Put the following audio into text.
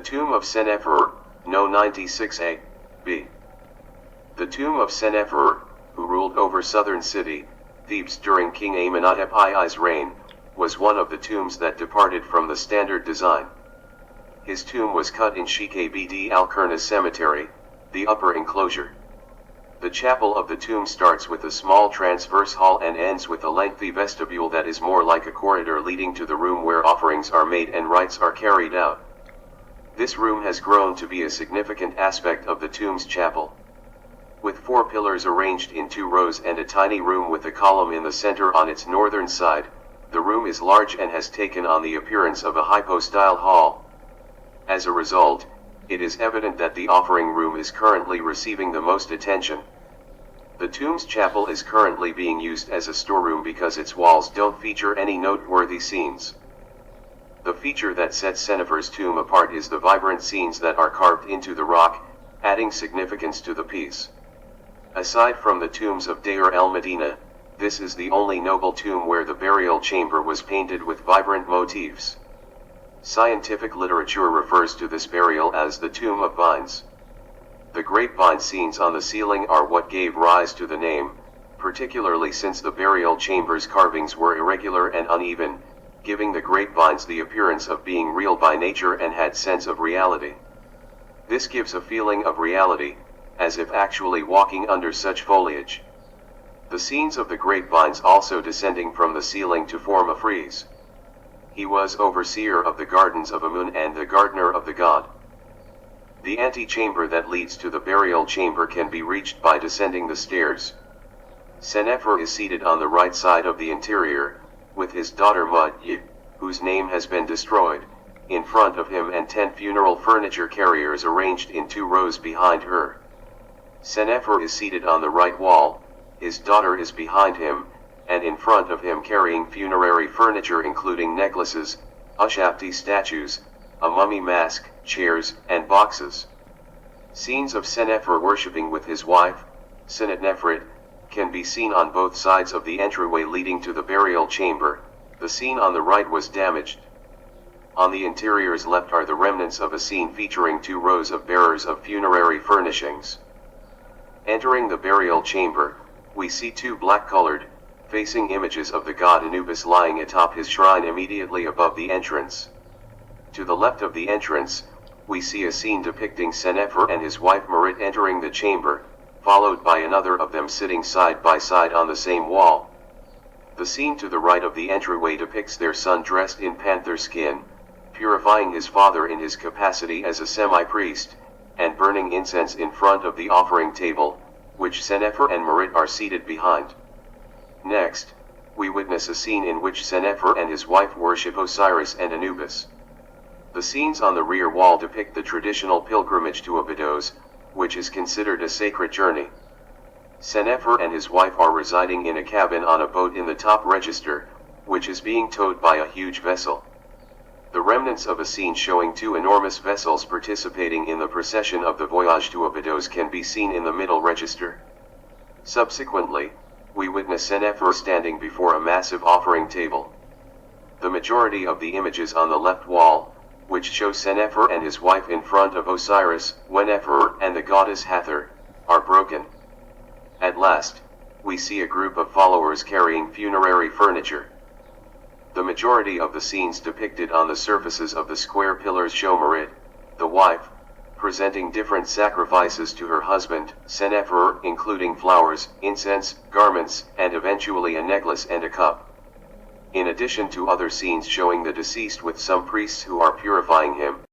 tomb of Sennefer, No 96a, b. The tomb of Sennefer, who ruled over southern city, Thebes during King Amenhotep II's reign, was one of the tombs that departed from the standard design. His tomb was cut in Sheikh Abd al-Qurna cemetery, the upper enclosure. The chapel of the tomb starts with a small transverse hall and ends with a lengthy vestibule that is more like a corridor leading to the room where offerings are made and rites are carried out. This room has grown to be a significant aspect of the tomb's chapel. With 4 pillars arranged in 2 rows and a tiny room with a column in the center on its northern side, the room is large and has taken on the appearance of a hypostyle hall. As a result, it is evident that the offering room is currently receiving the most attention. The tomb's chapel is currently being used as a storeroom because its walls don't feature any noteworthy scenes. The feature that sets Sennefer's tomb apart is the vibrant scenes that are carved into the rock, adding significance to the piece. Aside from the tombs of Deir el-Medina, this is the only noble tomb where the burial chamber was painted with vibrant motifs. Scientific literature refers to this burial as the Tomb of Vines. The grapevine scenes on the ceiling are what gave rise to the name, particularly since the burial chamber's carvings were irregular and uneven, giving the grapevines the appearance of being real by nature and had sense of reality. This gives a feeling of reality, as if actually walking under such foliage. The scenes of the grapevines also descending from the ceiling to form a frieze. He was overseer of the gardens of Amun and the gardener of the god. The antechamber that leads to the burial chamber can be reached by descending the stairs. Sennefer is seated on the right side of the interior, with his daughter Mut-Yi, whose name has been destroyed, in front of him and 10 funeral furniture carriers arranged in 2 rows behind her. Sennefer is seated on the right wall, his daughter is behind him, and in front of him carrying funerary furniture including necklaces, Ushapti statues, a mummy mask, chairs, and boxes. Scenes of Sennefer worshipping with his wife, Sennefer, can be seen on both sides of the entryway leading to the burial chamber. The scene on the right was damaged. On the interior's left are the remnants of a scene featuring 2 rows of bearers of funerary furnishings. Entering the burial chamber, we see 2 black-colored, facing images of the god Anubis lying atop his shrine immediately above the entrance. To the left of the entrance, we see a scene depicting Sennefer and his wife Marit entering the chamber, followed by another of them sitting side by side on the same wall. The scene to the right of the entryway depicts their son dressed in panther skin, purifying his father in his capacity as a semi-priest, and burning incense in front of the offering table, which Sennefer and Marit are seated behind. Next, we witness a scene in which Sennefer and his wife worship Osiris and Anubis. The scenes on the rear wall depict the traditional pilgrimage to Abydos, which is considered a sacred journey. Sennefer and his wife are residing in a cabin on a boat in the top register, which is being towed by a huge vessel. The remnants of a scene showing 2 enormous vessels participating in the procession of the voyage to Abydos can be seen in the middle register. Subsequently, we witness Sennefer standing before a massive offering table. The majority of the images on the left wall, which show Sennefer and his wife in front of Osiris, Wennefer, and the goddess Hathor, are broken. At last, we see a group of followers carrying funerary furniture. The majority of the scenes depicted on the surfaces of the square pillars show Marit, the wife, presenting different sacrifices to her husband, Sennefer, including flowers, incense, garments, and eventually a necklace and a cup. In addition to other scenes showing the deceased with some priests who are purifying him,